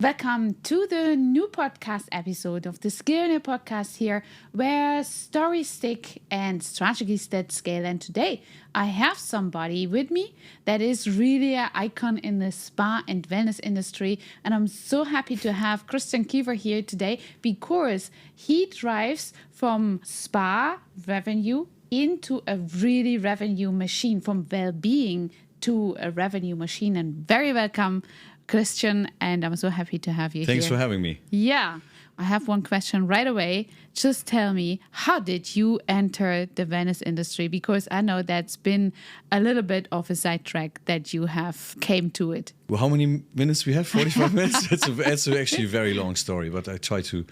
Welcome to the new podcast episode of the Skillionaires podcast here, where stories stick and strategies that scale. And today I have somebody with me that is really an icon in the spa and wellness industry. And I'm so happy to have Christian Kiefer here today because he drives from spa revenue into a really revenue machine, from well-being to a revenue machine. And very welcome, Christian, and I'm so happy to have you Thanks here. for having me. Yeah, I have one question right away. Just tell me, how did you enter the wellness industry? Because I know that's been a little bit of a sidetrack that you have came to it. Well, how many minutes we have? 45 minutes? It's actually a very long story, but I try to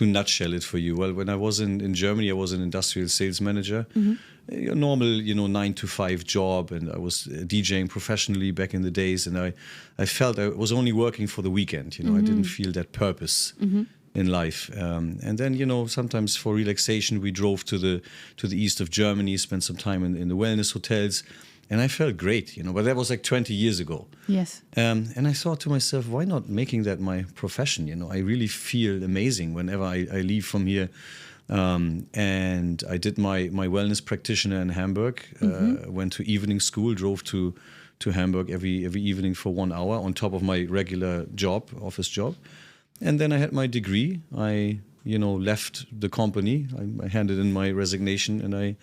nutshell it for you. Well, when I was in Germany, I was an industrial sales manager. A normal, 9-to-5 job, and I was DJing professionally back in the days, and I felt I was only working for the weekend. I didn't feel that purpose in life. And then, sometimes for relaxation, we drove to the east of Germany, spent some time in the wellness hotels, and I felt great, but that was like 20 years ago. Yes. And I thought to myself, why not making that my profession? I really feel amazing whenever I leave from here. And I did my wellness practitioner in Hamburg, went to evening school, drove to Hamburg every evening for 1 hour on top of my regular job, office job. And then I had my degree. I, left the company. I handed in my resignation and I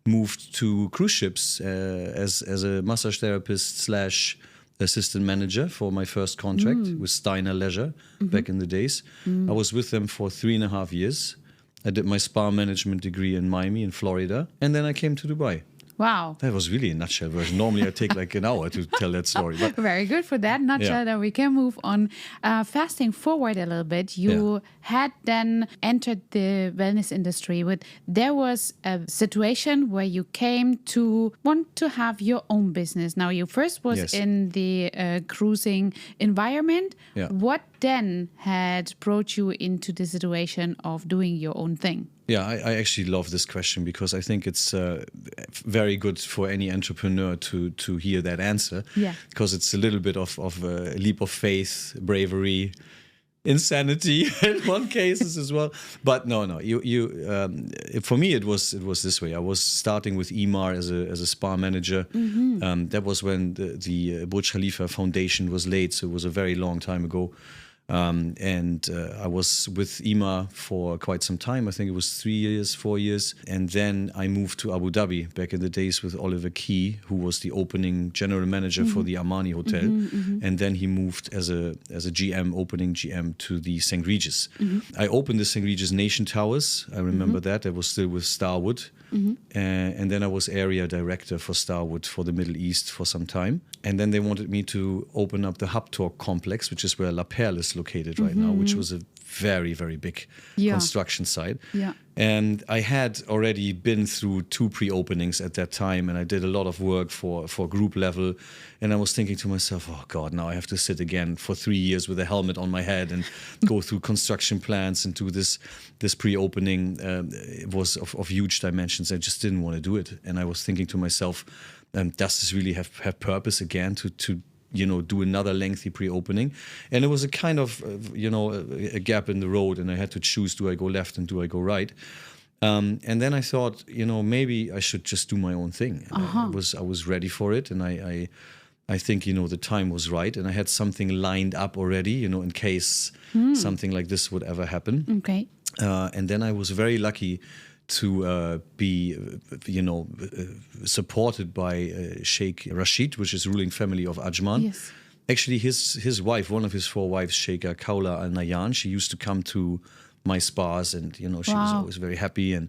moved to cruise ships as a massage therapist / assistant manager for my first contract with Steiner Leisure back in the days. I was with them for 3.5 years. I did my spa management degree in Miami in Florida, and then I came to Dubai. Wow. That was really a nutshell version. Normally I take like an hour to tell that story. But very good for that nutshell. Then we can move on. Fasting forward a little bit, you had then entered the wellness industry. But there was a situation where you came to want to have your own business. Now, you first was in the cruising environment. Yeah. What then had brought you into the situation of doing your own thing? Yeah, I actually love this question because I think it's very good for any entrepreneur to hear that answer. Yeah. Because it's a little bit of a leap of faith, bravery, insanity in one cases as well. But no, for me it was this way. I was starting with Emaar as a spa manager. That was when the Burj Khalifa Foundation was laid, so it was a very long time ago. And I was with Emaar for quite some time. I think it was 3 years, 4 years. And then I moved to Abu Dhabi back in the days with Oliver Key, who was the opening general manager for the Armani Hotel. And then he moved as a GM, opening GM to the St. Regis. I opened the St. Regis Nation Towers. I remember that. I was still with Starwood. And then I was area director for Starwood for the Middle East for some time. And then they wanted me to open up the Hub Talk complex, which is where La Perle is located right now, which was a very, very big construction site. Yeah. And I had already been through 2 pre-openings at that time, and I did a lot of work for group level. And I was thinking to myself, oh God, now I have to sit again for 3 years with a helmet on my head and go through construction plans and do this pre-opening. It was of huge dimensions. I just didn't want to do it. And I was thinking to myself, does this really have purpose again to do another lengthy pre-opening? And it was a kind of, a gap in the road, and I had to choose, do I go left and do I go right? And then I thought, maybe I should just do my own thing. I was ready for it, and I think, the time was right, and I had something lined up already, in case something like this would ever happen. Okay. And then I was very lucky to be, supported by Sheikh Rashid, which is ruling family of Ajman. Yes. Actually, his wife, one of his 4 wives, Sheikha Kaula Al Nayan, she used to come to my spas, and she was always very happy. And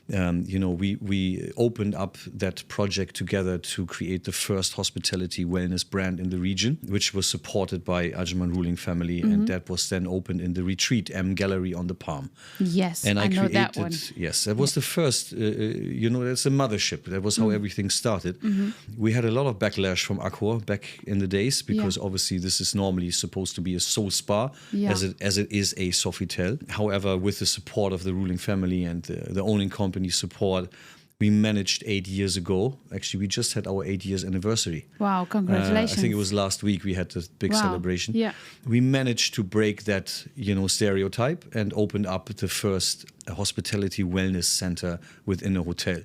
we opened up that project together to create the first hospitality wellness brand in the region, which was supported by Ajman ruling family, and that was then opened in the Retreat M Gallery on the Palm. Yes, and I know created that one. Yes, that was the first. That's the mothership. That was how everything started. We had a lot of backlash from Accor back in the days because obviously this is normally supposed to be a soul spa, as it is a Sofitel. However, with the support of the ruling family and the owning company support, we managed 8 years ago. Actually, we just had our 8 years anniversary. Wow, congratulations. I think it was last week we had the big celebration. Yeah. We managed to break that, stereotype and opened up the first hospitality wellness center within a hotel.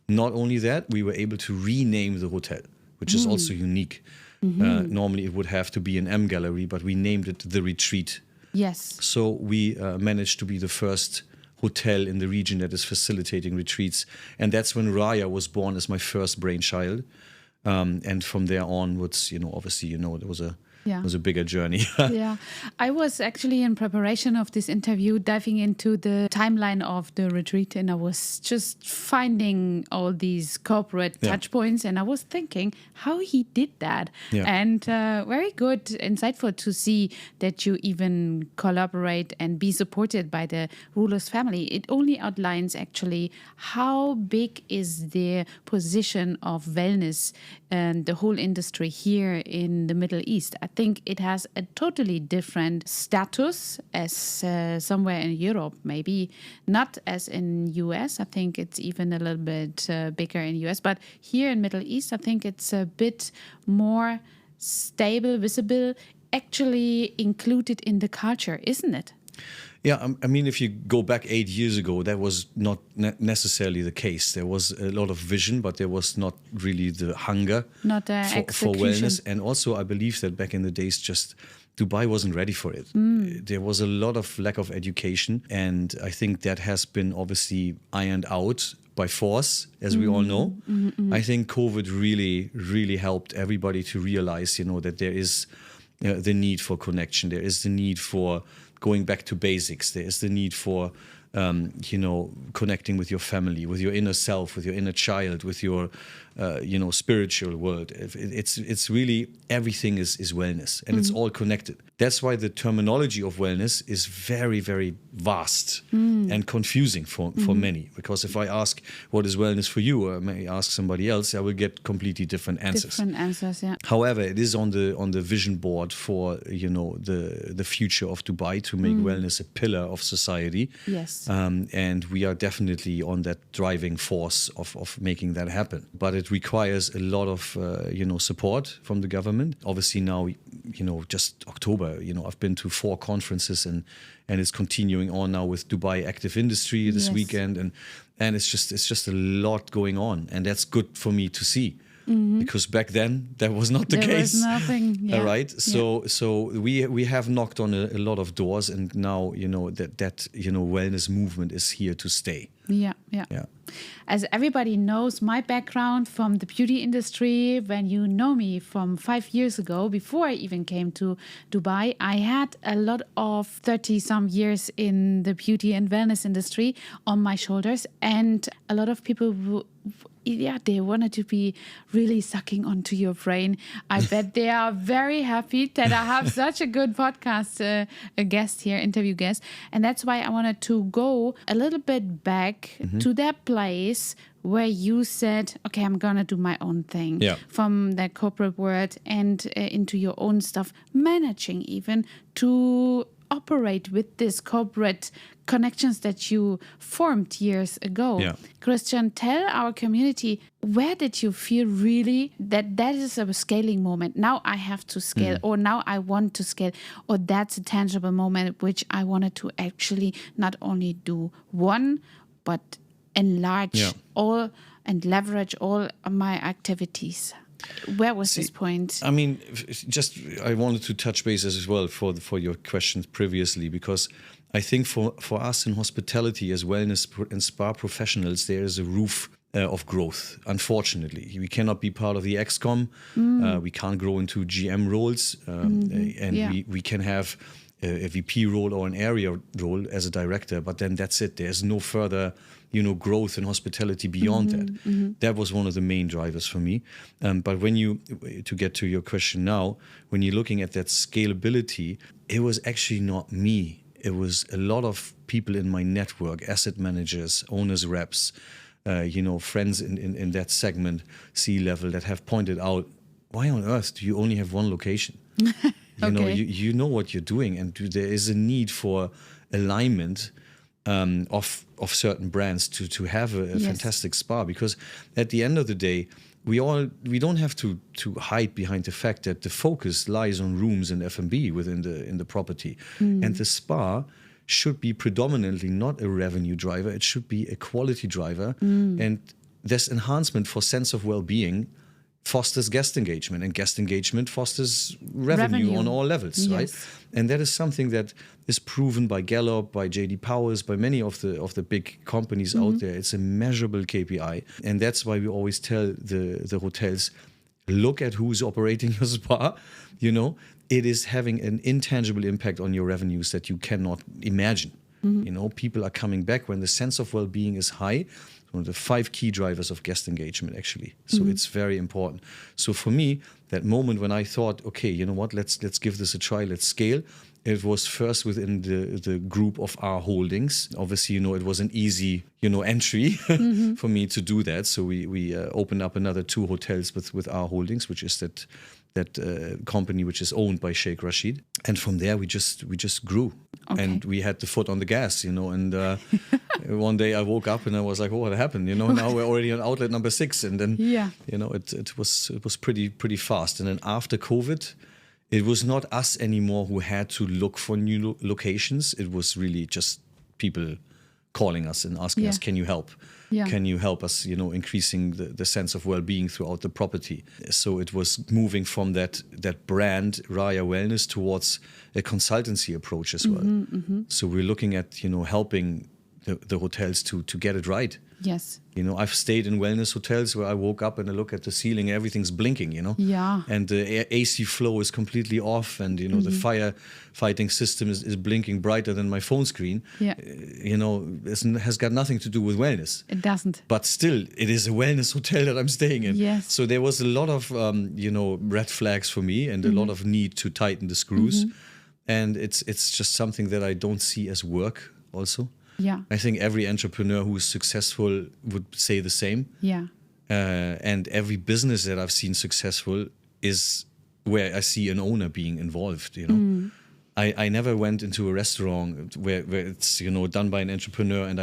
Not only that, we were able to rename the hotel, which is also unique. Normally it would have to be an M gallery, but we named it The Retreat. Yes. So we managed to be the first hotel in the region that is facilitating retreats. And that's when Raya was born as my first brainchild. And from there onwards, obviously, there was a bigger journey. Yeah. I was actually in preparation of this interview diving into the timeline of the retreat, and I was just finding all these corporate touch points, and I was thinking how he did that. Yeah. And very good, insightful to see that you even collaborate and be supported by the ruler's family. It only outlines actually how big is the position of wellness and the whole industry here in the Middle East. I think it has a totally different status as somewhere in Europe, maybe not as in US. I think it's even a little bit bigger in US, but here in Middle East, I think it's a bit more stable, visible, actually included in the culture, isn't it? Yeah, I mean, if you go back 8 years ago, that was not necessarily the case. There was a lot of vision, but there was not really the hunger for wellness. And also, I believe that back in the days, just Dubai wasn't ready for it. There was a lot of lack of education. And I think that has been obviously ironed out by force, as we all know. I think COVID really, really helped everybody to realize, that there is the need for connection. There is the need for going back to basics. There is the need for, connecting with your family, with your inner self, with your inner child, with your, spiritual world. It's really, everything is wellness, and it's all connected. That's why the terminology of wellness is very, very vast and confusing for many. Because if I ask what is wellness for you, or I may ask somebody else, I will get completely different answers. Different answers, yeah. However, it is on the vision board for the future of Dubai to make wellness a pillar of society. Yes. And we are definitely on that driving force of making that happen. But it requires a lot of support from the government. Obviously now, just October, I've been to 4 conferences and it's continuing on now with Dubai Active Industry this weekend, and it's just a lot going on, and that's good for me to see. Because back then that was not the case. There was nothing. Yeah. Right. So we have knocked on a lot of doors, and now that wellness movement is here to stay. Yeah. As everybody knows, my background from the beauty industry, when you know me from 5 years ago, before I even came to Dubai, I had a lot of 30-some years in the beauty and wellness industry on my shoulders, and a lot of people they wanted to be really sucking onto your brain. I bet they are very happy that I have such a good podcast interview guest. And that's why I wanted to go a little bit back to that place where you said, okay, I'm going to do my own thing from that corporate world and into your own stuff, managing even to operate with this corporate connections that you formed years ago. Yeah. Christian, tell our community, where did you feel really that is a scaling moment? Now I have to scale, or now I want to scale, or that's a tangible moment which I wanted to actually not only do one, but enlarge all and leverage all of my activities. Where was this point? I mean, I wanted to touch bases as well for your questions previously, because I think for us in hospitality as wellness and spa professionals, there is a roof of growth. Unfortunately, we cannot be part of the ExCom. We can't grow into GM roles, we can have a VP role or an area role as a director, but then that's it. There's no further growth in hospitality beyond that. That was one of the main drivers for me. But to get to your question now, when you're looking at that scalability, it was actually not me. It was a lot of people in my network, asset managers, owners reps, friends in that segment, C-level, that have pointed out, why on earth do you only have one location? You know what you're doing, and there is a need for alignment of certain brands to have a fantastic spa, because at the end of the day, we don't have to hide behind the fact that the focus lies on rooms and F&B in the property, and the spa should be predominantly not a revenue driver. It should be a quality driver, and this enhancement for sense of well-being fosters guest engagement, and guest engagement fosters revenue on all levels, right? And that is something that is proven by Gallup, by JD Powers, by many of the big companies out there. It's a measurable KPI, and that's why we always tell the hotels, look at who's operating your spa. You know, it is having an intangible impact on your revenues that you cannot imagine. You know, people are coming back when the sense of well-being is high. One of the 5 key drivers of guest engagement, actually. So it's very important. So for me, that moment when I thought, okay, you know what, let's give this a try, let's scale. It was first within the group of our holdings. Obviously, you know, it was an easy, you know, entry for me to do that. So we opened up another 2 hotels with our holdings, which is that company which is owned by Sheikh Rashid. And from there, we just grew. Okay. And we had the foot on the gas, you know, and one day I woke up and I was like, oh, what happened? You know, now we're already on outlet number 6. And then, you know, it was pretty fast. And then after COVID, it was not us anymore who had to look for new locations. It was really just people calling us and asking us, can you help? Can you help us, you know, increasing the sense of well-being throughout the property? So it was moving from that brand, Raya Wellness, towards a consultancy approach as well. So we're looking at, you know, helping the hotels to get it right. Yes. You know, I've stayed in wellness hotels where I woke up and I look at the ceiling, everything's blinking, you know? Yeah. And the AC flow is completely off, and, you know, the firefighting system is blinking brighter than my phone screen. Yeah. You know, it has got nothing to do with wellness. It doesn't. But still, it is a wellness hotel that I'm staying in. Yes. So there was a lot of, you know, red flags for me, and a lot of need to tighten the screws. And it's just something that I don't see as work also. Yeah. I think every entrepreneur who is successful would say the same. Yeah. And every business that I've seen successful is where I see an owner being involved, you know. I never went into a restaurant where it's, you know, done by an entrepreneur, and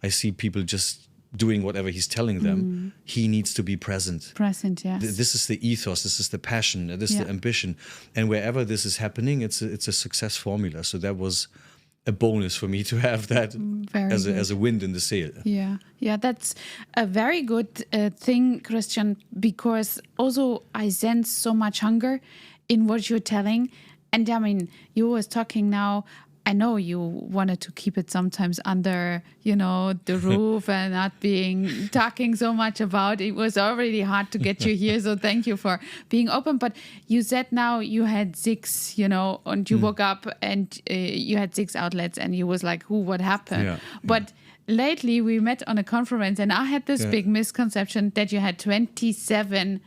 I see people just doing whatever he's telling them. He needs to be present. Present, yes. This is the ethos, this is the passion, this is the ambition. And wherever this is happening, it's a success formula. So that was a bonus for me to have that as a wind in the sail. Yeah, that's a very good thing, Christian, because also I sense so much hunger in what you're telling. And I mean, you was talking now, I know you wanted to keep it sometimes under, you know, the roof and not talking so much about. It was already hard to get you here, so thank you for being open. But you said now you had 6, you know, and you woke up and you had 6 outlets, and you was like, what happened? But lately we met on a conference, and I had this big misconception that you had 27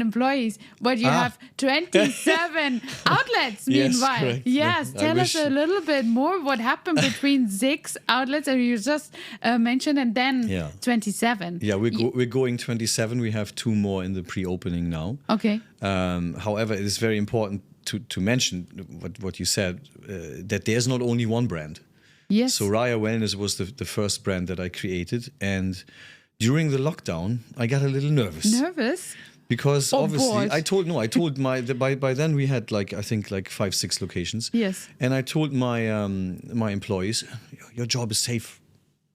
employees, but you have 27 outlets meanwhile. Yes, tell us a little bit more what happened between 6 outlets, and you just mentioned, and then 27. Yeah, we're going 27. We have 2 more in the pre-opening now. Okay. However, it is very important to mention what you said, that there's not only one brand. Yes. So Raya Wellness was the first brand that I created, and during the lockdown, I got a little nervous. Nervous? Because obviously, bored. I told by then we had I think 5-6 locations. Yes. And I told my my employees, your job is safe.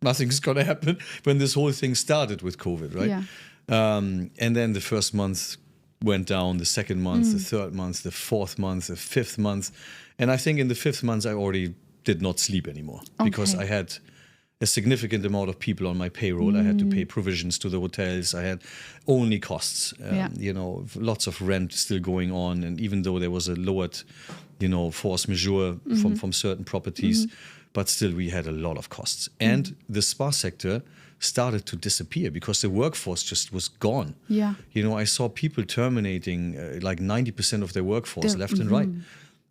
Nothing's gonna happen. When this whole thing started with COVID, right? Yeah. And then the first month went down, the second month, the third month, the fourth month, the fifth month. And I think in the 5th month, I already did not sleep anymore because I had a significant amount of people on my payroll. I had to pay provisions to the hotels. I had only costs, you know, lots of rent still going on. And even though there was a lowered, you know, force majeure from certain properties, but still we had a lot of costs. And the spa sector started to disappear because the workforce just was gone. Yeah. You know, I saw people terminating 90% of their workforce left and right.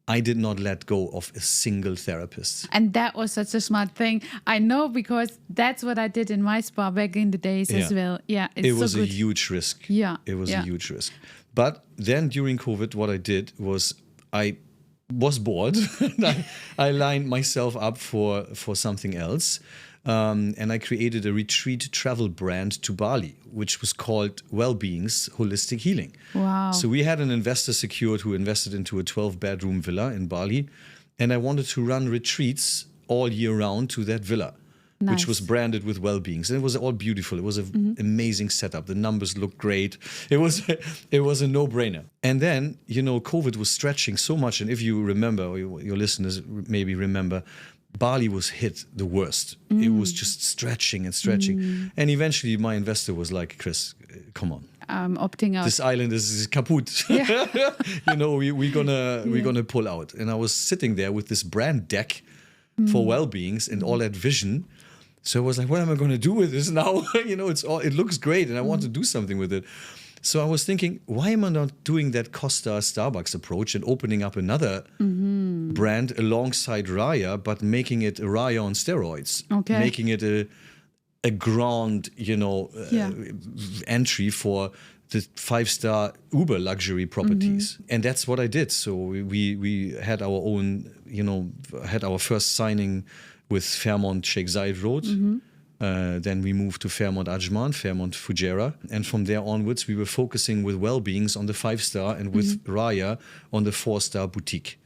I did not let go of a single therapist. And that was such a smart thing. I know, because that's what I did in my spa back in the days as well. Yeah, it was a huge risk. Yeah. It was a huge risk. But then during COVID, what I did was I was bored. I lined myself up for something else. And I created a retreat travel brand to Bali, which was called Wellbeing's Holistic Healing. Wow. So we had an investor secured who invested into a 12-bedroom villa in Bali. And I wanted to run retreats all year round to that villa, which was branded with Wellbeings. And it was all beautiful. It was an amazing setup. The numbers looked great. It was a no-brainer. And then, COVID was stretching so much. And if you remember, or your listeners maybe remember, Bali was hit the worst. It was just stretching and stretching. And eventually my investor was like, Chris, come on. I'm opting out. This island is kaput. Yeah. we're gonna pull out. And I was sitting there with this brand deck for Wellbeings and all that vision. So I was like, what am I going to do with this now? It looks great and I want to do something with it. So I was thinking, why am I not doing that Costa Starbucks approach and opening up another brand alongside Raya, but making it a Raya on steroids? Okay. Making it a grand, entry for the 5-star uber luxury properties. And that's what I did. So we had our own, had our first signing with Fairmont Sheikh Zayed Road. Then we moved to Fairmont Ajman, Fairmont Fujairah. And from there onwards, we were focusing with Wellbeings on the 5-star and with Raya on the 4-star boutique.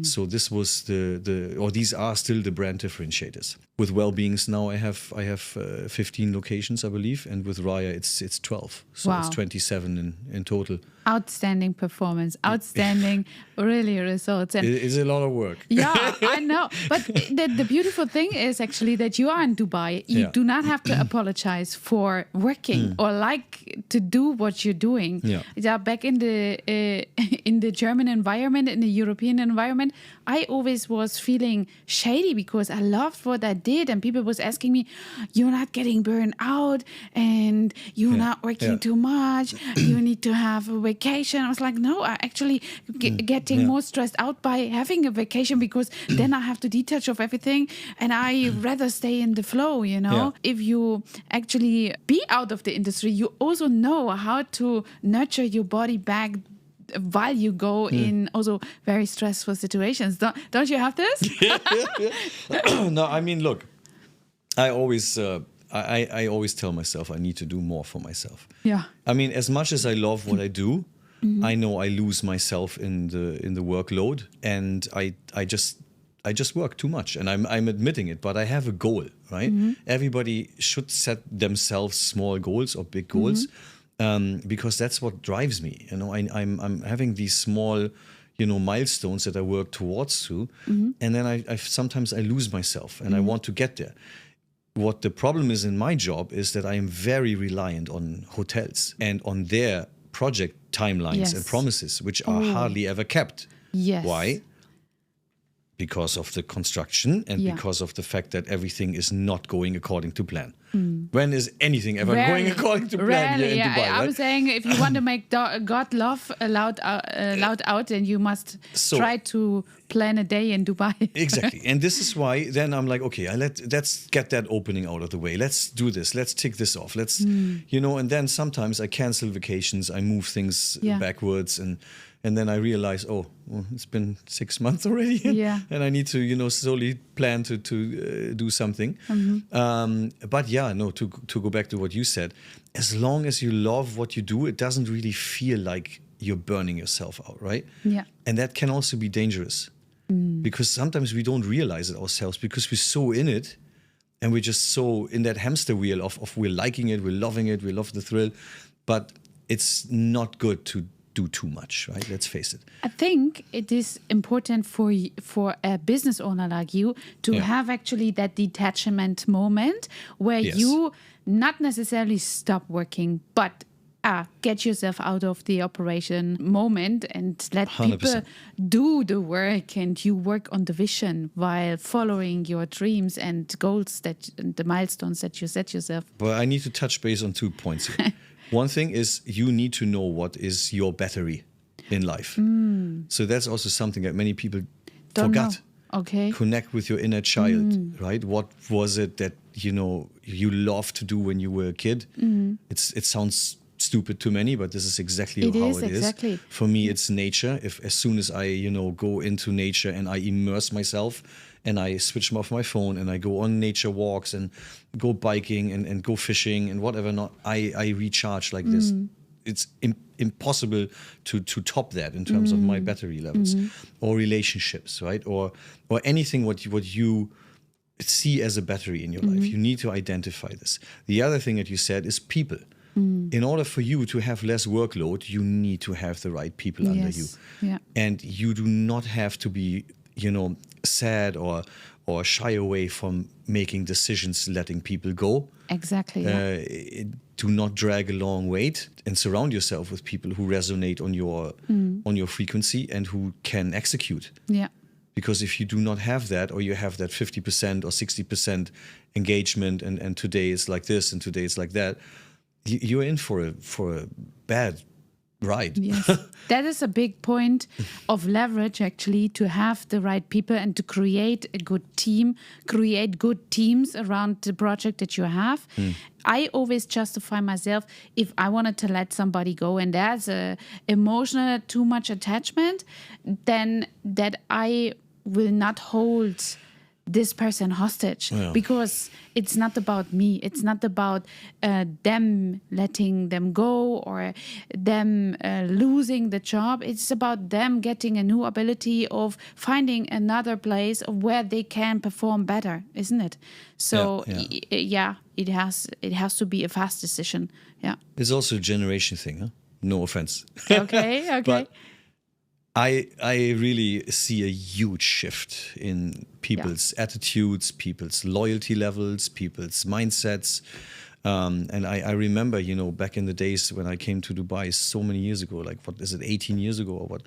So this was these are still the brand differentiators. With Wellbeings now I have 15 locations, I believe. And with Raya, it's 12. So it's 27 in total. Outstanding performance, outstanding really results. And it's a lot of work. Yeah, I know. But the beautiful thing is actually that you are in Dubai. You do not have to apologize for working or like to do what you're doing. Yeah, back in the German environment, in the European environment, I always was feeling shady because I loved what I did. And people was asking me, you're not getting burned out and you're not working too much. You need to have a vacation. I was like, no, I actually getting more stressed out by having a vacation because then I have to detach of everything and I rather stay in the flow, If you actually be out of the industry, you also know how to nurture your body back while you go in also very stressful situations. Don't you have this? No, I mean, look, I always tell myself I need to do more for myself. Yeah. I mean, as much as I love what I do, I know I lose myself in the workload, and I just work too much, and I'm admitting it. But I have a goal, right? Everybody should set themselves small goals or big goals, because that's what drives me. I'm having these small, milestones that I work towards to, and then I sometimes I lose myself, and I want to get there. What the problem is in my job is that I am very reliant on hotels and on their project timelines and promises, which are hardly ever kept. Yes. Why? Because of the construction and because of the fact that everything is not going according to plan. When is anything ever going according to plan here in Dubai? Right? I'm saying if you want to make God love loud out, then you must try to plan a day in Dubai. Exactly. And this is why then I'm like, okay, let's get that opening out of the way. Let's do this. Let's tick this off. Let's, and then sometimes I cancel vacations. I move things backwards and then I realize, it's been 6 months already, and I need to, slowly plan to do something. But to go back to what you said, as long as you love what you do, it doesn't really feel like you're burning yourself out, right? Yeah. And that can also be dangerous because sometimes we don't realize it ourselves because we're so in it, and we're just so in that hamster wheel of we're liking it, we're loving it, we love the thrill, but it's not good to do too much, right? Let's face it. I think it is important for a business owner like you to have actually that detachment moment where you not necessarily stop working, but get yourself out of the operation moment and let 100%. People do the work, and you work on the vision while following your dreams and goals and the milestones that you set yourself. Well, I need to touch base on 2 points here. One thing is you need to know what is your battery in life. So that's also something that many people forgot. Okay. Connect with your inner child, right? What was it that you love to do when you were a kid? It sounds stupid to many, but this is exactly how it is. For me, it's nature. If as soon as I, go into nature and I immerse myself and I switch off my phone and I go on nature walks and go biking and go fishing and whatever not, I recharge like this. It's impossible to top that in terms of my battery levels or relationships, right? Or anything what you see as a battery in your life. You need to identify this. The other thing that you said is people. In order for you to have less workload, you need to have the right people under you. Yeah. And you do not have to be, sad or shy away from making decisions, letting people go. Exactly. Do not drag a long wait and surround yourself with people who resonate on your frequency and who can execute. Yeah. Because if you do not have that, or you have that 50% or 60% engagement, and today is like this and today is like that, you're in for a bad ride. Yes, that is a big point of leverage, actually, to have the right people and to create a good team, create good teams around the project that you have. I always justify myself if I wanted to let somebody go and there's a emotional too much attachment, then that I will not hold this person hostage, because it's not about me. It's not about them letting them go or them losing the job. It's about them getting a new ability of finding another place where they can perform better, isn't it? So it has to be a fast decision. Yeah, it's also a generation thing. Huh? No offense. Okay. But I really see a huge shift in people's attitudes, people's loyalty levels, people's mindsets. And I remember, back in the days when I came to Dubai so many years ago, like, what is it, 18 years ago or what?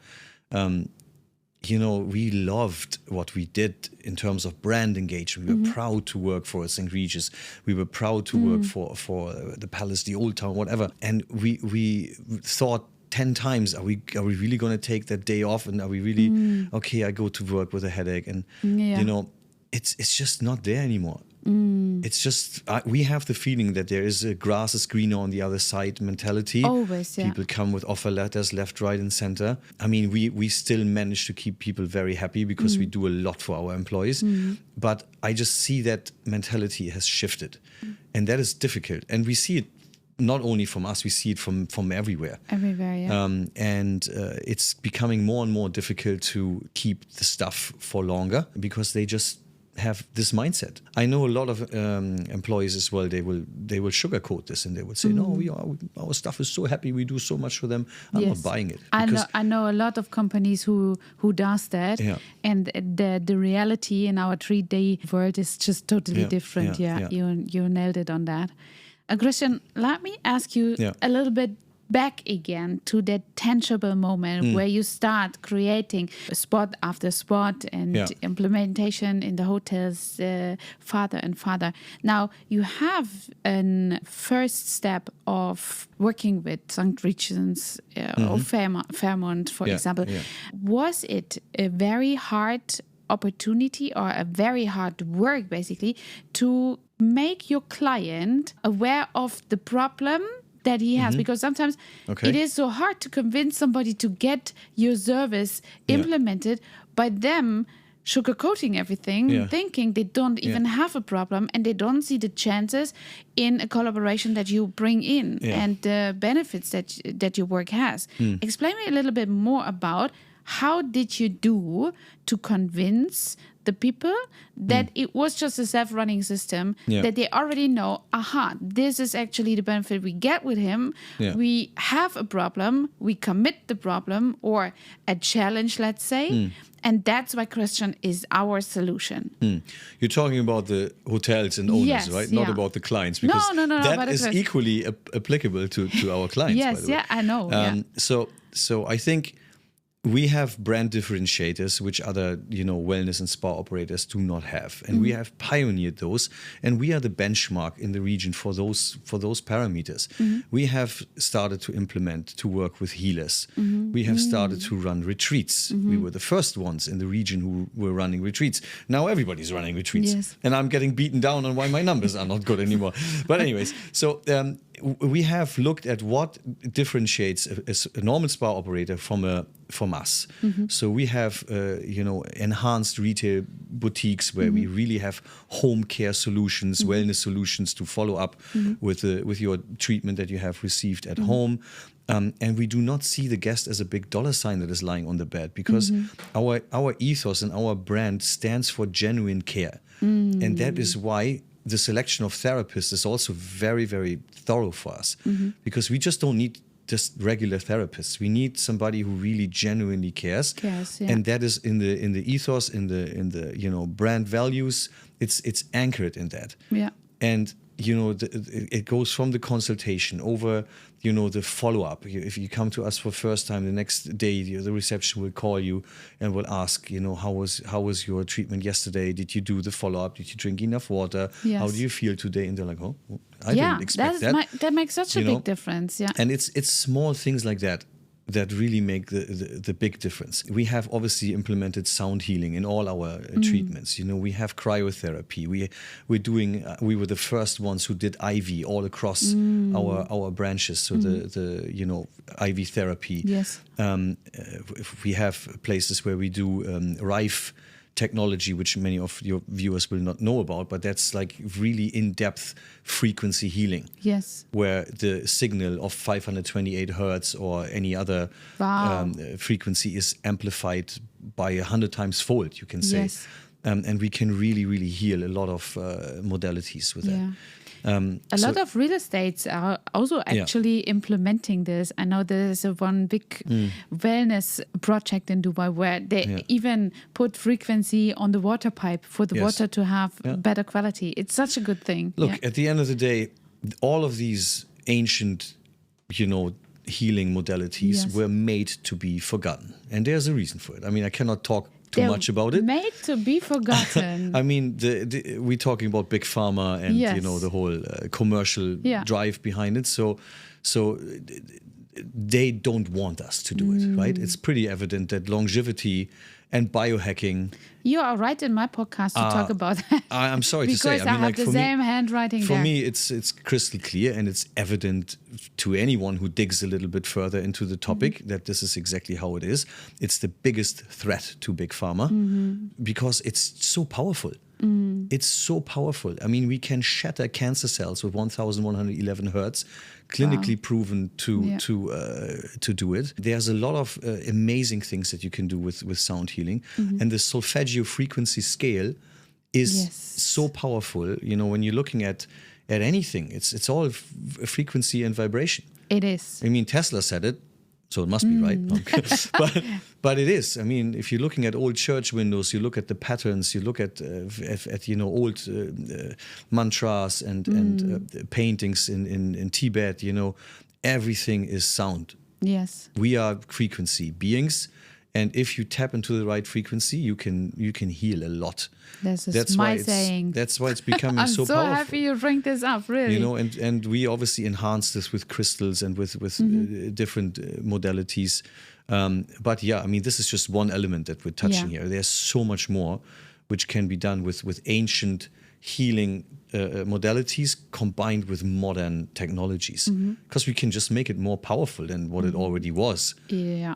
We loved what we did in terms of brand engagement. We were proud to work for St. Regis. We were proud to work for the Palace, the Old Town, whatever. And we thought 10 times, are we really going to take that day off? And are we really, okay, I go to work with a headache. And, it's just not there anymore. It's just, we have the feeling that there is a grass is greener on the other side mentality. Always, yeah. People come with offer letters left, right, and center. I mean, we still manage to keep people very happy because we do a lot for our employees. But I just see that mentality has shifted. And that is difficult. And we see it not only from us, we see it from everywhere. Everywhere, yeah. And it's becoming more and more difficult to keep the stuff for longer because they just have this mindset. I know a lot of employees as well. They will sugarcoat this and they will say, "No, our staff is so happy. We do so much for them. I'm not buying it." I know a lot of companies who does that, and the reality in our 3D world is just totally different. You nailed it on that. Christian, let me ask you a little bit back again to that tangible moment where you start creating spot after spot and implementation in the hotels farther and farther. Now, you have a first step of working with St. Regis or Fairmont, for example. Was it a very hard opportunity or a very hard work, basically, to make your client aware of the problem that he has? Because sometimes it is so hard to convince somebody to get your service implemented by them sugarcoating everything, thinking they don't even have a problem and they don't see the chances in a collaboration that you bring in and the benefits that your work has. Explain me a little bit more about how did you do to convince the people that it was just a self-running system, that they already know, this is actually the benefit we get with him. We have a problem, we commit the problem or a challenge, let's say, and that's why Christian is our solution. You're talking about the hotels and owners, right? Not about the clients, because that is equally applicable to our clients. Yes, by the way. I know. So I think we have brand differentiators which other, wellness and spa operators do not have, and we have pioneered those, and we are the benchmark in the region for those parameters. We have started to work with healers. We have started to run retreats. We were the first ones in the region who were running retreats. Now everybody's running retreats, and I'm getting beaten down on why my numbers are not good anymore. But anyways, so we have looked at what differentiates a normal spa operator from us. So we have enhanced retail boutiques where we really have home care solutions, wellness solutions to follow up with your treatment that you have received at home. And we do not see the guest as a big dollar sign that is lying on the bed, because our ethos and our brand stands for genuine care. And that is why the selection of therapists is also very, very thorough for us, because we just don't need just regular therapists. We need somebody who really genuinely cares, and that is in the ethos, in the brand values. It's anchored in that. And it goes from the consultation over the follow-up. If you come to us for first time, the next day the reception will call you and will ask, how was your treatment yesterday? Did you do the follow-up? Did you drink enough water? How do you feel today? And they're like, oh, I didn't expect that. That makes such a big difference. And it's small things like that really make the big difference. We have obviously implemented sound healing in all our treatments. We have cryotherapy. We were the first ones who did IV all across our branches. So the IV therapy. We have places where we do Rife technology, which many of your viewers will not know about, but that's like really in-depth frequency healing. Where the signal of 528 hertz or any other frequency is amplified by 100 times fold, you can say. And we can really, really heal a lot of modalities with that. A lot of real estates are also actually implementing this. I know there's one big wellness project in Dubai where they even put frequency on the water pipe for the water to have better quality. It's such a good thing. Look, at the end of the day, all of these ancient, healing modalities were made to be forgotten. And there's a reason for it. I mean, I cannot talk too much about it. Made to be forgotten. I mean, we're talking about big pharma and the whole commercial drive behind it. So they don't want us to do it, right? It's pretty evident that longevity and biohacking. You are right in my podcast to talk about that. I'm sorry to say. Because I have the same handwriting for me, it's crystal clear, and it's evident to anyone who digs a little bit further into the topic that this is exactly how it is. It's the biggest threat to big pharma because it's so powerful. It's so powerful. I mean, we can shatter cancer cells with 1,111 hertz, clinically proven to do it. There's a lot of amazing things that you can do with sound healing, and the solfeggio frequency scale is so powerful. When you're looking at anything, it's all frequency and vibration. It is. I mean, Tesla said it. So it must be right, but it is. I mean, if you're looking at old church windows, you look at the patterns, you look at old mantras and paintings in Tibet. Everything is sound. Yes, we are frequency beings, and if you tap into the right frequency, you can heal a lot. That's my saying. That's why it's becoming so powerful. I'm so happy you bring this up, really. And we obviously enhance this with crystals and with different modalities. But I mean, this is just one element that we're touching here. There's so much more which can be done with ancient healing modalities combined with modern technologies, because we can just make it more powerful than what it already was.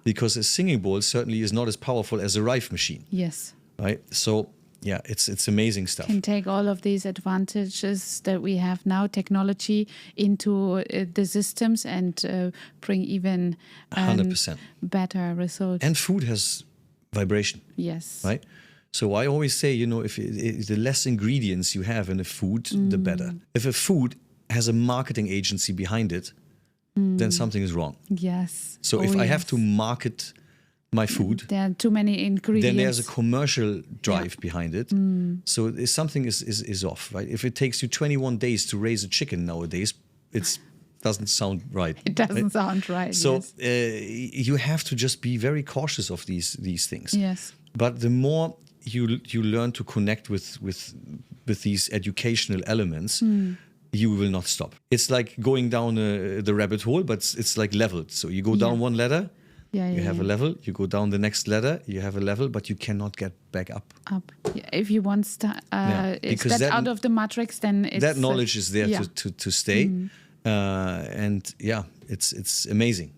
Because a singing bowl certainly is not as powerful as a Rife machine. Right. So it's amazing stuff. Can take all of these advantages that we have now, technology, into the systems and bring even 100% better results. And food has vibration. Right. So I always say, if the less ingredients you have in a food, the better. If a food has a marketing agency behind it, then something is wrong. So if I have to market my food, there are too many ingredients. Then there's a commercial drive behind it. So something is off, right? If it takes you 21 days to raise a chicken nowadays, it's doesn't sound right. It doesn't sound right. So yes. you have to just be very cautious of these things. Yes. But the more you learn to connect with these educational elements, you will not stop. It's like going down the rabbit hole, but it's like leveled. So you go down one ladder, you have a level. You go down the next ladder, you have a level, but you cannot get back up. Yeah, if you want step out of the matrix, then it's, that knowledge is there to stay, and it's amazing.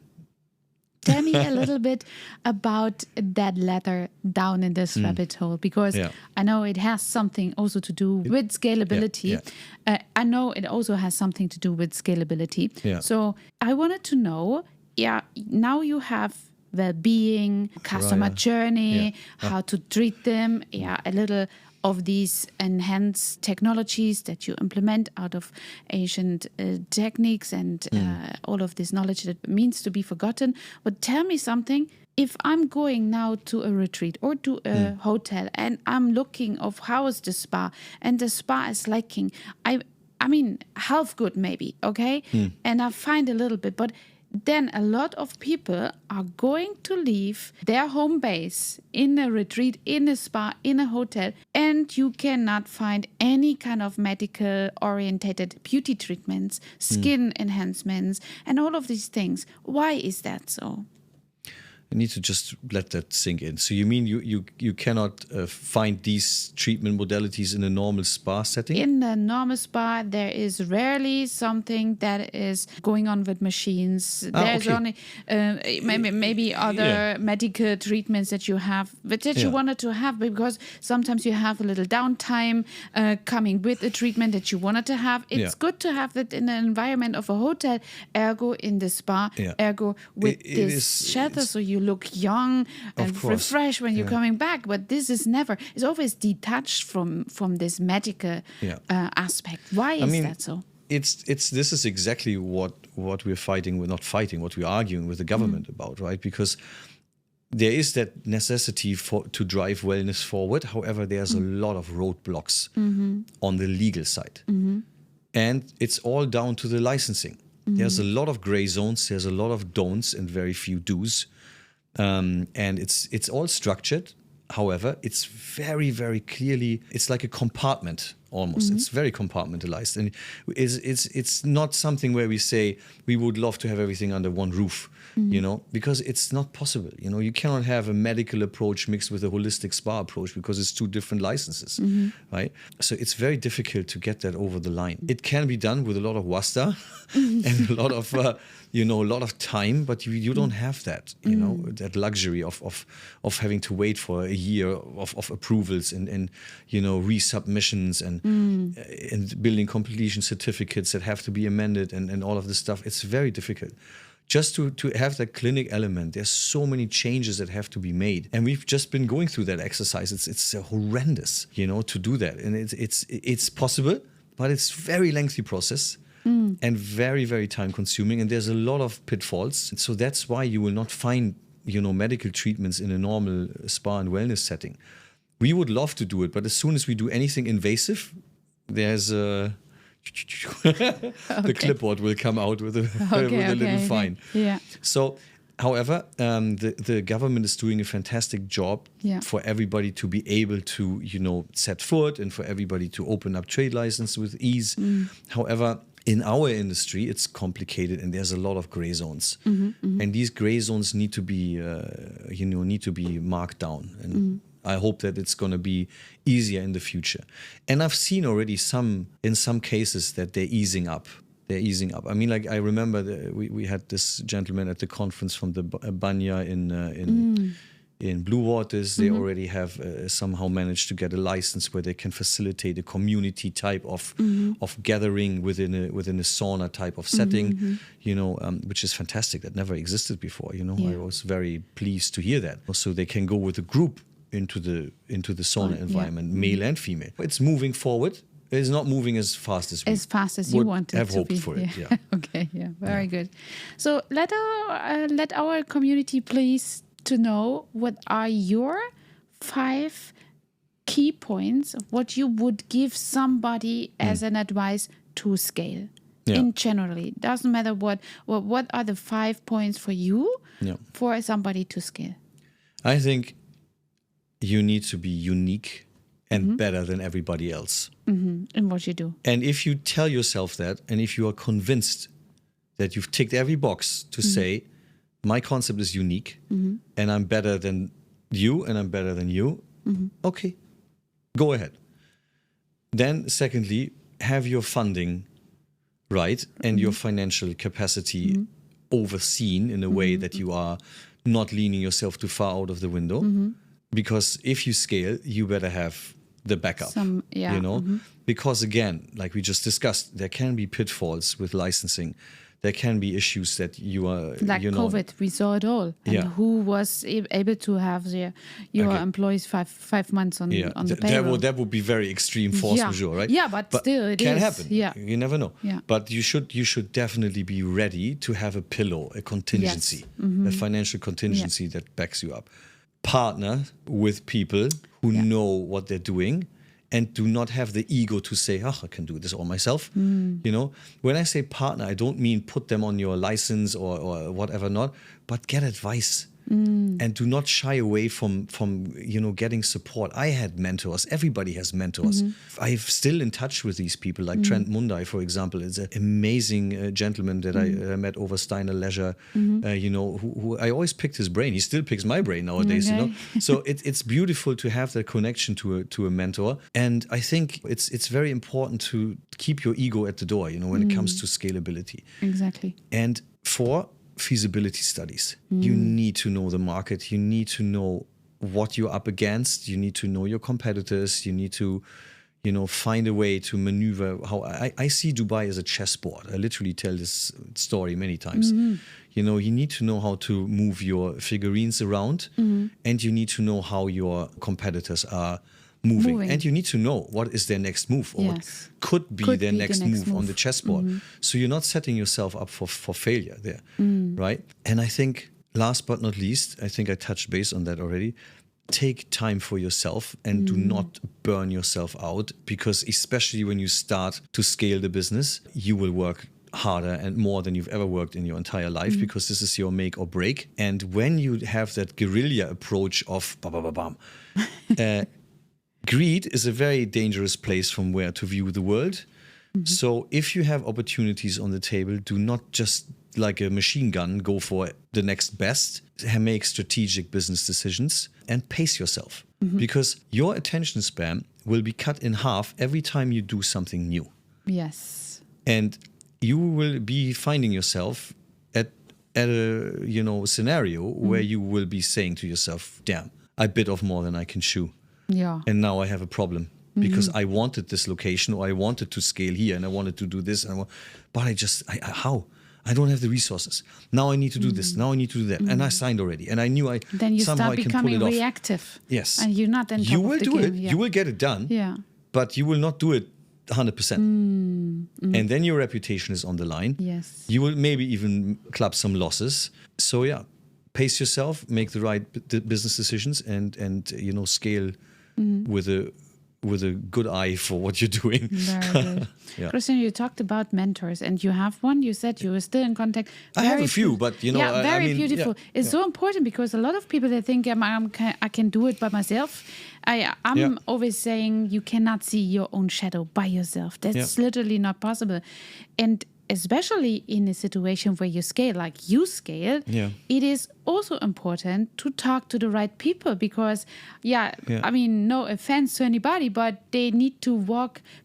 Tell me a little bit about that ladder down in this rabbit hole, because I know it has something also to do with scalability. I know it also has something to do with scalability. So I wanted to know, now you have well-being, customer journey, how to treat them, a little of these enhanced technologies that you implement out of ancient techniques and all of this knowledge that means to be forgotten. But tell me something, if I'm going now to a retreat or to a hotel and I'm looking of how is the spa and the spa is lacking, I mean, half good maybe, okay? And I find a little bit, but then a lot of people are going to leave their home base in a retreat, in a spa, in a hotel, and you cannot find any kind of medical orientated beauty treatments, skin enhancements, and all of these things. Why is that so? I need to just let that sink in. So you mean you cannot find these treatment modalities in a normal spa setting? In a normal spa, there is rarely something that is going on with machines. There's only maybe other medical treatments that you have, but that you wanted to have, because sometimes you have a little downtime coming with a treatment that you wanted to have. It's good to have that in the environment of a hotel, ergo in the spa, ergo with this shelter, so you look young and refreshed when you're coming back. But this is never, it's always detached from this medical aspect. Why is that so? This is exactly what we're fighting, we're not fighting, what we're arguing with the government about, right? Because there is that necessity to drive wellness forward. However, there's a lot of roadblocks on the legal side. And it's all down to the licensing. There's a lot of gray zones, there's a lot of don'ts and very few do's. And it's all structured. However, it's very, very clearly, it's like a compartment almost. It's very compartmentalized. And it's not something where we say we would love to have everything under one roof, you know, because it's not possible. You know, you cannot have a medical approach mixed with a holistic spa approach because it's two different licenses, right? So it's very difficult to get that over the line. It can be done with a lot of wasta and a lot of, a lot of time, but you don't have that, you know, that luxury of having to wait for a year of approvals and resubmissions and building completion certificates that have to be amended and all of this stuff. It's very difficult. Just to have that clinic element, there's so many changes that have to be made. And we've just been going through that exercise. It's horrendous, to do that. And it's possible, but it's a very lengthy process. And very, very time consuming. And there's a lot of pitfalls. So that's why you will not find, medical treatments in a normal spa and wellness setting. We would love to do it, but as soon as we do anything invasive, there's the clipboard will come out with a little fine. Yeah. So, however, the government is doing a fantastic job for everybody to be able to, set foot and for everybody to open up trade license with ease. However, in our industry, it's complicated and there's a lot of gray zones. And these gray zones need to be, marked down. And I hope that it's going to be easier in the future. And I've seen already in some cases that they're easing up. I mean, like I remember we had this gentleman at the conference from the Banya in Blue Waters. They already have somehow managed to get a license where they can facilitate a community type of gathering within a sauna type of setting, which is fantastic. That never existed before. I was very pleased to hear that. So they can go with a group into the sauna environment, male and female. It's moving forward. It's not moving as fast as you want it have to hoped be. for it. Yeah. Okay. Yeah. Very good. So let our community please to know what are your 5 key points of what you would give somebody as an advice to scale. in generally. Doesn't matter what are the 5 points for you for somebody to scale. I think you need to be unique and better than everybody else. In what you do. And if you tell yourself that, and if you are convinced that you've ticked every box to say, my concept is unique, and I'm better than you, and I'm better than you, okay, go ahead. Then secondly, have your funding right and your financial capacity overseen in a way that you are not leaning yourself too far out of the window. Because if you scale, you better have the backup, you know, because again, like we just discussed, there can be pitfalls with licensing. There can be issues that you are, like COVID, we saw it all. And who was able to have your employees 5 months on the payroll? That would be very extreme force majeure, right? Yeah, but still it can is. happen. Yeah. You never know. Yeah. But you should definitely be ready to have a pillow, a contingency, a financial contingency that backs you up. Partner with people who know what they're doing and do not have the ego to say, I can do this all myself. You know, when I say partner, I don't mean put them on your license or whatever not, but get advice. And do not shy away from getting support. I had mentors. Everybody has mentors. I'm still in touch with these people, like Trent Mundai, for example. Is an amazing gentleman that I met over Steiner Leisure. Who I always picked his brain. He still picks my brain nowadays. Okay. You know, so it's beautiful to have that connection to a mentor. And I think it's very important to keep your ego at the door. You know, when it comes to scalability. Exactly. And for feasibility studies. You need to know the market. You need to know what you're up against. You need to know your competitors. You need to, find a way to maneuver. How I see Dubai as a chessboard. I literally tell this story many times. You need to know how to move your figurines around, and you need to know how your competitors are moving. And you need to know what is their next move or what could be their next move on the chessboard. So you're not setting yourself up for failure there, right? And I think last but not least, I think I touched base on that already, take time for yourself and do not burn yourself out, because especially when you start to scale the business, you will work harder and more than you've ever worked in your entire life, because this is your make or break. And when you have that guerrilla approach of greed is a very dangerous place from where to view the world. So if you have opportunities on the table, do not just like a machine gun go for the next best. Make strategic business decisions and pace yourself, because your attention span will be cut in half every time you do something new. Yes. And you will be finding yourself at a scenario where you will be saying to yourself, damn, I bit off more than I can chew. Yeah. And now I have a problem because I wanted this location, or I wanted to scale here, and I wanted to do this, but how? I don't have the resources. Now I need to do this. Now I need to do that. And I signed already, and I knew then you somehow start I can pull it becoming off. reactive. Yes, and you're not. You will do it. You will get it done. Yeah, but you will not do it 100%. And then your reputation is on the line. Yes, you will maybe even club some losses. So yeah, pace yourself, make the right business decisions, and scale with a good eye for what you're doing. Very good. Yeah. Christian, you talked about mentors, and you have one. You said you were still in contact. I have a few, but very beautiful. It's so important, because a lot of people, they think I can do it by myself. I'm always saying you cannot see your own shadow by yourself. That's literally not possible. And especially in a situation where you scale, like you scale, it is also important to talk to the right people, because, I mean, no offense to anybody, but they need to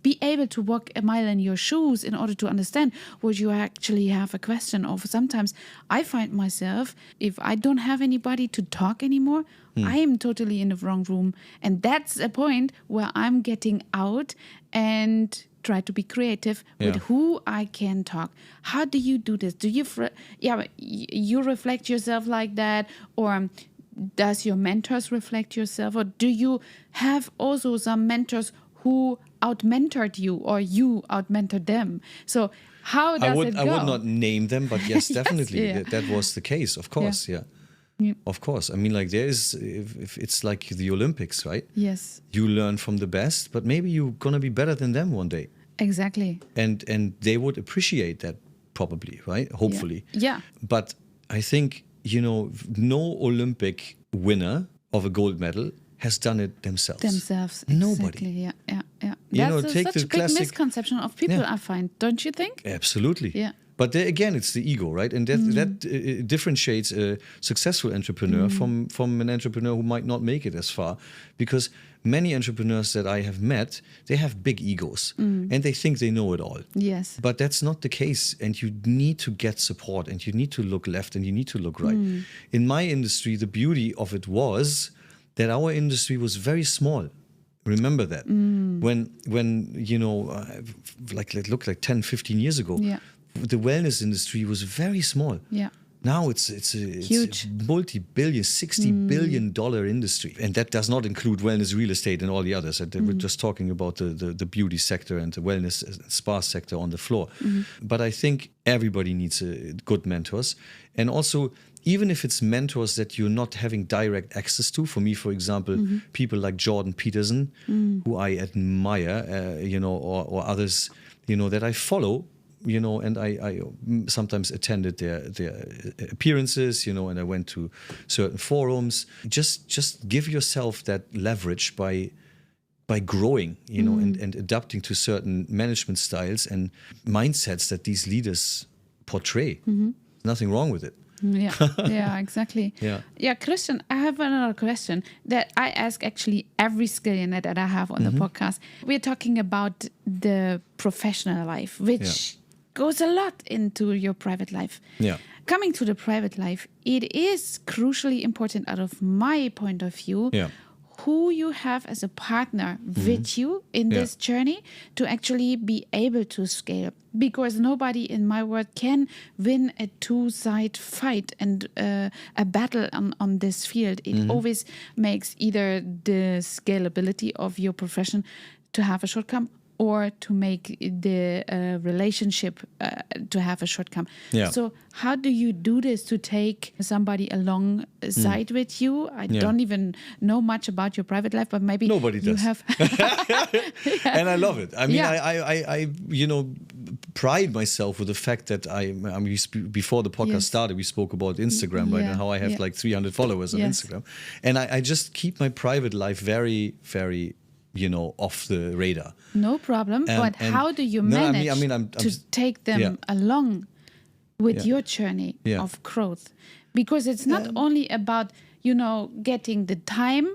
be able to walk a mile in your shoes in order to understand what you actually have a question of. Sometimes I find myself, if I don't have anybody to talk anymore, I am totally in the wrong room. And that's a point where I'm getting out and try to be creative with who I can talk. How do you do this? Do you you reflect yourself like that, or does your mentors reflect yourself, or do you have also some mentors who out-mentored you, or you out-mentored them? So how does it go? I would not name them, but yes, definitely that was the case. Of course, yeah. Of course. I mean, like if it's like the Olympics, right? Yes. You learn from the best, but maybe you're going to be better than them one day. Exactly. And they would appreciate that probably, right? Hopefully. Yeah. But I think, no Olympic winner of a gold medal has done it themselves. Nobody. Exactly. Yeah. Take Such the a big classic misconception of people, I find, don't you think? Absolutely. Yeah. But there, again, it's the ego, right? And that differentiates a successful entrepreneur from an entrepreneur who might not make it as far. Because many entrepreneurs that I have met, they have big egos and they think they know it all. Yes. But that's not the case. And you need to get support and you need to look left and you need to look right. In my industry, the beauty of it was that our industry was very small. Remember that. When look like 10, 15 years ago, the wellness industry was very small. Yeah. Now it's huge, a multi-billion, $60 billion industry. And that does not include wellness real estate and all the others. We're just talking about the beauty sector and the wellness spa sector on the floor. But I think everybody needs good mentors. And also, even if it's mentors that you're not having direct access to, for me, for example, people like Jordan Peterson, who I admire, or others, that I follow, and I sometimes attended their appearances, and I went to certain forums. Just give yourself that leverage by growing, and adapting to certain management styles and mindsets that these leaders portray. Nothing wrong with it. Yeah, exactly. Yeah, Christian, I have another question that I ask actually every Skillionaire that I have on the podcast. We're talking about the professional life, which goes a lot into your private life. Yeah. Coming to the private life, it is crucially important out of my point of view who you have as a partner with you in this journey to actually be able to scale. Because nobody in my world can win a two-side fight and a battle on this field. It always makes either the scalability of your profession to have a shortcome or to make the relationship to have a shortcome. Yeah. So how do you do this to take somebody alongside with you? I don't even know much about your private life, but maybe nobody does. Have And I love it. I mean, I pride myself with the fact that before the podcast started, we spoke about Instagram, right? And how I have like 300 followers on Instagram. And I just keep my private life very, very off the radar. No problem. But how do you manage to take them along with your journey of growth? Because it's not only about, getting the time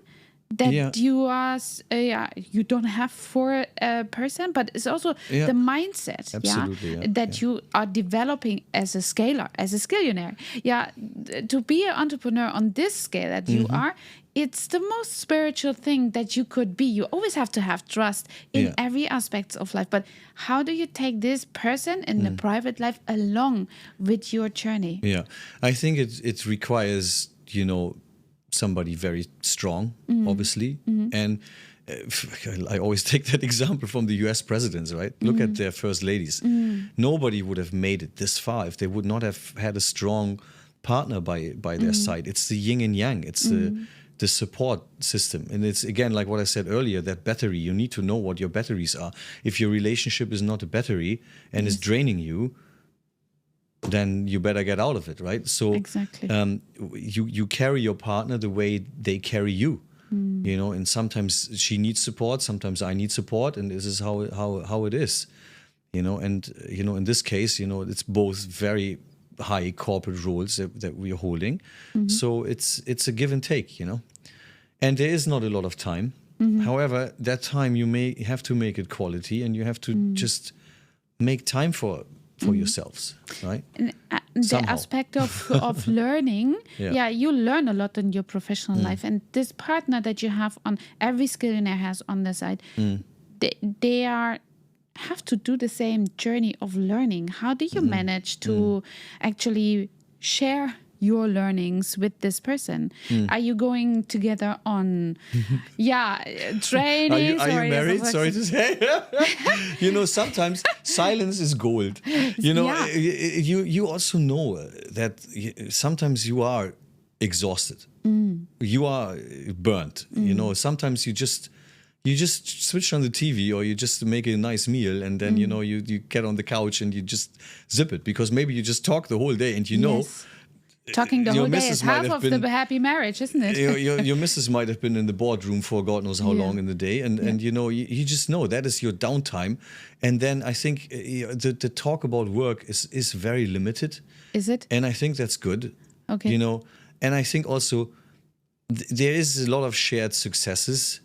that you don't have for a person, but it's also the mindset that you are developing as a scaler, as a skillionaire. To be an entrepreneur on this scale that you are, it's the most spiritual thing that you could be. You always have to have trust in every aspect of life. But how do you take this person in the private life along with your journey? Yeah, I think it requires, somebody very strong, obviously. And I always take that example from the US presidents, right? Look at their first ladies. Nobody would have made it this far if they would not have had a strong partner by their side. It's the yin and yang. It's the support system. And it's, again, like what I said earlier, that battery. You need to know what your batteries are. If your relationship is not a battery and is draining you, then you better get out of it, right? So exactly. You carry your partner the way they carry you. And sometimes she needs support, sometimes I need support, and this is how it is. And in this case, it's both very high corporate roles that we're holding. So it's a give and take, And there is not a lot of time. However, that time you may have to make it quality, and you have to just make time for yourselves, right? And the aspect of learning, you learn a lot in your professional life, and this partner that you have on every skillionaire has on the side, they have to do the same journey of learning. How do you manage to actually share your learnings with this person? Are you going together on trainings? Are you married? Sorry to say. Sometimes silence is gold. You also know that sometimes you are exhausted. You are burnt. Sometimes you just you just switch on the TV or you just make a nice meal and then, you get on the couch and you just zip it because maybe you just talk the whole day and talking the whole day is half of the happy marriage, isn't it? your missus might have been in the boardroom for God knows how long in the day. And you just know that is your downtime. And then I think the talk about work is very limited. Is it? And I think that's good. Okay. And I think also there is a lot of shared successes.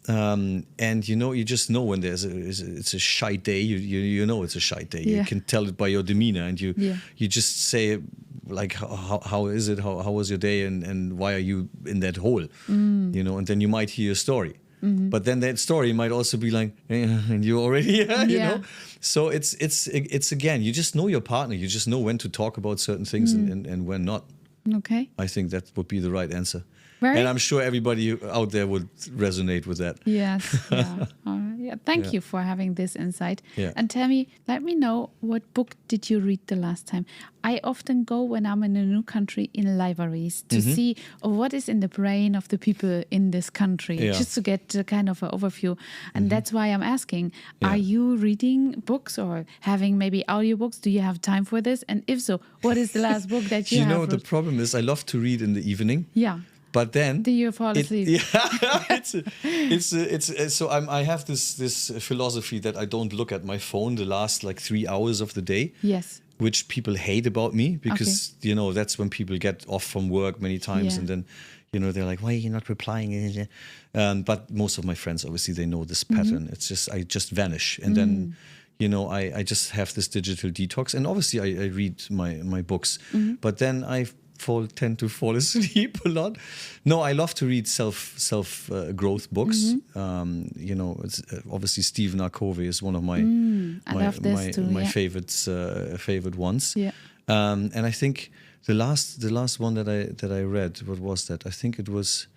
And you just know when it's a shy day. You know it's a shy day. You can tell it by your demeanor, and you just say like how is it? How was your day? And why are you in that hole? And then you might hear a story. But then that story might also be like, and you already, you know. So it's again, you just know your partner. You just know when to talk about certain things and when not. Okay. I think that would be the right answer. And I'm sure everybody out there would resonate with that. Yes. Thank you for having this insight. Yeah. And let me know, what book did you read the last time? I often go when I'm in a new country in libraries to see what is in the brain of the people in this country, just to get a kind of an overview. And that's why I'm asking, are you reading books or having maybe audiobooks? Do you have time for this? And if so, what is the last book that you have read? The problem is I love to read in the evening. Yeah. But then do you fall asleep? So I have this philosophy that I don't look at my phone the last like 3 hours of the day. Yes. Which people hate about me because that's when people get off from work many times and then they're like, why are you not replying? But most of my friends obviously they know this pattern. It's just I just vanish and then I just have this digital detox and obviously I read my books, but then I tend to fall asleep a lot. No, I love to read self growth books. It's, obviously Stephen R. Covey is one of my favorite ones. Yeah. And I think the last one that I read, what was that? I think it was.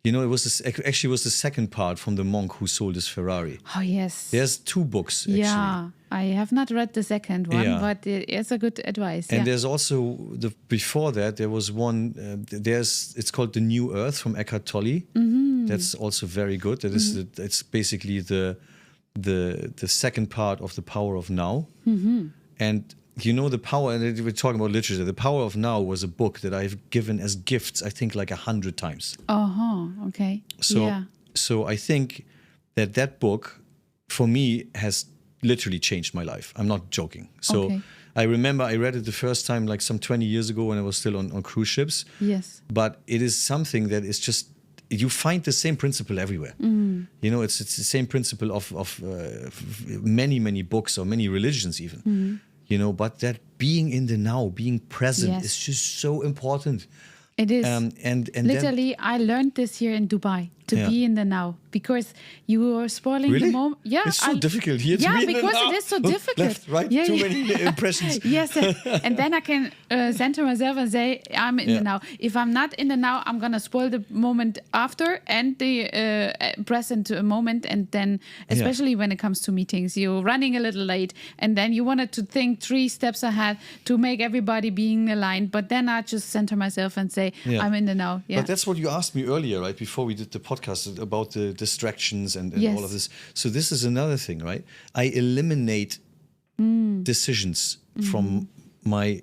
It was the second part from the monk who sold his Ferrari. Oh, yes. There's 2 books, actually. Yeah, I have not read the second one, but it's a good advice. And there's also, before that, there was one, it's called The New Earth from Eckhart Tolle. That's also very good. That is it's basically the second part of The Power of Now. And the power, and we're talking about literature, The Power of Now was a book that I've given as gifts, I think like 100 times. Okay. So I think that book, for me, has literally changed my life. I'm not joking. So I remember I read it the first time like some 20 years ago when I was still on cruise ships. Yes. But it is something that is just, you find the same principle everywhere. It's the same principle of many books or many religions even. But that being in the now, being present is just so important. It is. And literally, I learned this here in Dubai, to be in the now, because you are spoiling the moment. Yeah, it's so difficult here to be in the now. Yeah, because it is so difficult. Left, right, too many impressions. Yes, and then I can center myself and say, I'm in the now. If I'm not in the now, I'm going to spoil the moment after and the present moment. And then, especially when it comes to meetings, you're running a little late and then you wanted to think 3 steps ahead to make everybody being aligned. But then I just center myself and say, I'm in the now. Yeah. But that's what you asked me earlier, right? Before we did the podcast about the distractions and all of this. So this is another thing, right? I eliminate decisions from my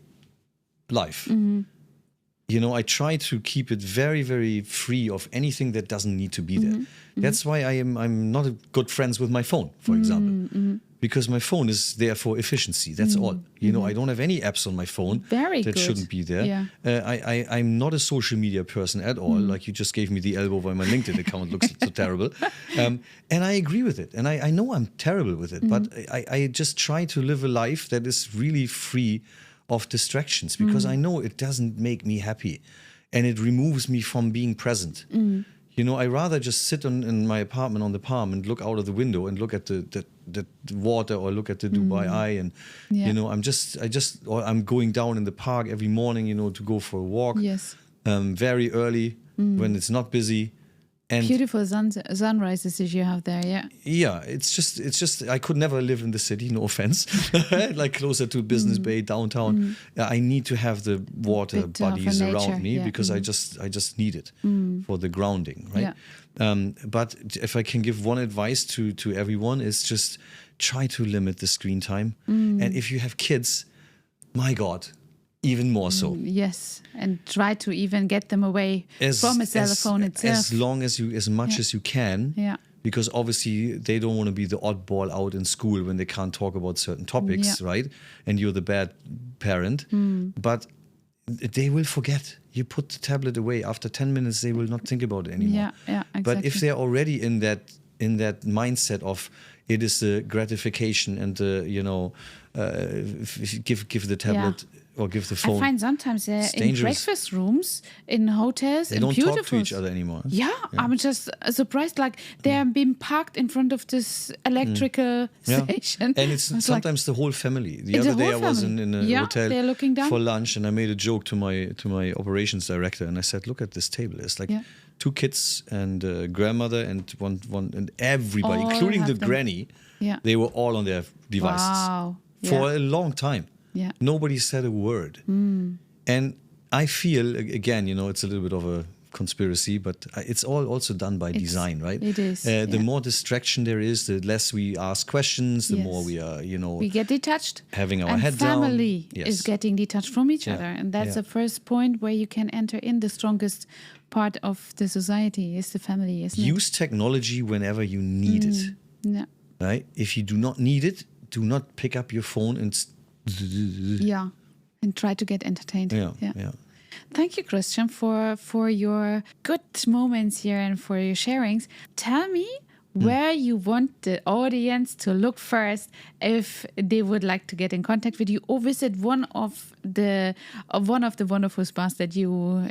life. I try to keep it very, very free of anything that doesn't need to be there. That's why I'm not good friends with my phone, for example. Because my phone is there for efficiency. That's all. I don't have any apps on my phone that shouldn't be there. Yeah. I'm not a social media person at all. Like you just gave me the elbow why my LinkedIn account looks so terrible. And I agree with it. And I know I'm terrible with it. But I just try to live a life that is really free of distractions because I know it doesn't make me happy. And it removes me from being present. I rather just sit in my apartment on the Palm and look out of the window and look at the water or look at the Dubai Eye and I'm going down in the park every morning to go for a walk very early when it's not busy And beautiful sunrises as you have there, yeah. Yeah, it's just I could never live in the city, no offense, like closer to Business Bay, downtown. I need to have the water Bit of bodies nature, around me yeah. because I just need it for the grounding, right? But if I can give one advice to everyone, is just try to limit the screen time. And if you have kids, my God, even more so. Yes, and try to even get them away from a cell phone itself. As much as you can. Yeah. Because obviously they don't want to be the oddball out in school when they can't talk about certain topics, right? And you're the bad parent. But they will forget. You put the tablet away. After 10 minutes, they will not think about it anymore. Yeah, exactly. But if they're already in that mindset of it is the gratification and the, give the tablet or give the phone. I find sometimes in breakfast rooms, in hotels, they don't talk to each other anymore. Yeah, I'm just surprised. Like they're being parked in front of this electrical station. And it's sometimes the whole family. The other day I was in a hotel for lunch, and I made a joke to my operations director, and I said, "Look at this table. It's like 2 kids and a grandmother and one and everybody, all including the them. granny. Yeah. They were all on their devices for a long time. Yeah. Nobody said a word. And I feel, again, it's a little bit of a conspiracy, but it's all also done by design, right? It is. The more distraction there is, the less we ask questions, the more we are, we get detached. having our and head down. family is getting detached from each other. And that's the first point where you can enter in the strongest part of the society is the family, isn't it? Use technology whenever you need it. Yeah. Right? If you do not need it, do not pick up your phone and and try to get entertained. Yeah. Thank you, Christian, for your good moments here and for your sharings. Tell me where you want the audience to look first if they would like to get in contact with you or visit one of the wonderful spas that you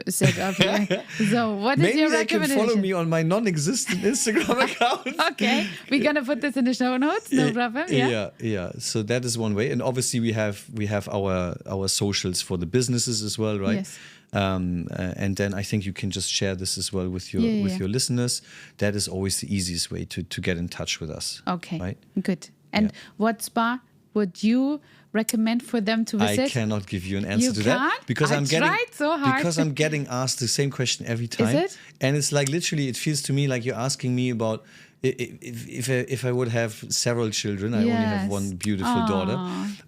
set up here. So what is your recommendation? Maybe they can follow me on my non-existent Instagram account. Okay, we're gonna put this in the show notes. No problem. Yeah. So that is one way, and obviously we have our socials for the businesses as well, right? Yes. And then I think you can just share this as well with your listeners. That is always the easiest way to get in touch with us. Okay, right? Good. And what spa would you recommend for them to visit? I cannot give you an answer to can't? that because I tried so hard. Because I'm getting asked the same question every time. Is it? And it's like literally, it feels to me like you're asking me about if I would have several children. I only have one beautiful daughter.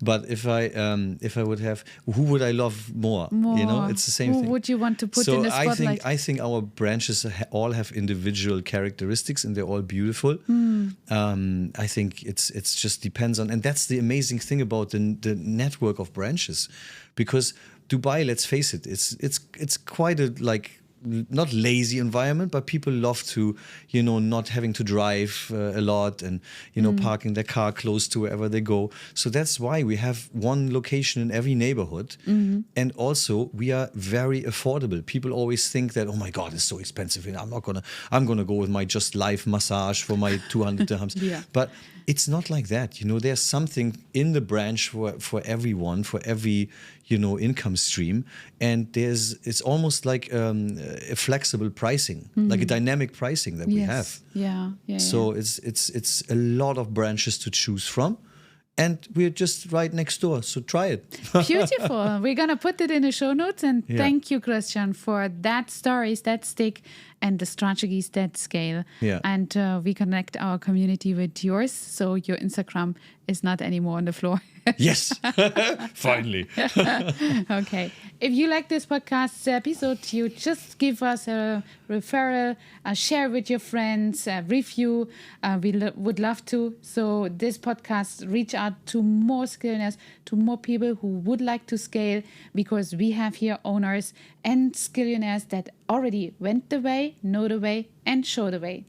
But if I would have, who would I love more? It's the same thing. Who would you want to put in the spotlight? I think our branches all have individual characteristics and they're all beautiful. I think it's just depends on, and that's the amazing thing about the network of branches, because Dubai, let's face it, it's quite a not lazy environment, but people love to, not having to drive a lot and, parking their car close to wherever they go. So that's why we have one location in every neighborhood. And also we are very affordable. People always think that, oh my God, it's so expensive. I'm going to go with my Just Life massage for my 200 dirhams. But it's not like that. There's something in the branch for everyone, for every, income stream. And it's almost like a flexible pricing, like a dynamic pricing that we have. So it's a lot of branches to choose from. And we're just right next door, so try it. Beautiful. We're going to put it in the show notes. And thank you, Christian, for that stories, that stick, and the strategies that scale. And we connect our community with yours, so your Instagram is not anymore on the floor. Yes, finally. Okay. If you like this podcast episode, you just give us a referral, share with your friends, a review. We would love to. So this podcast reach out to more skillionaires, to more people who would like to scale, because we have here owners and skillionaires that already went the way, know the way, and show the way.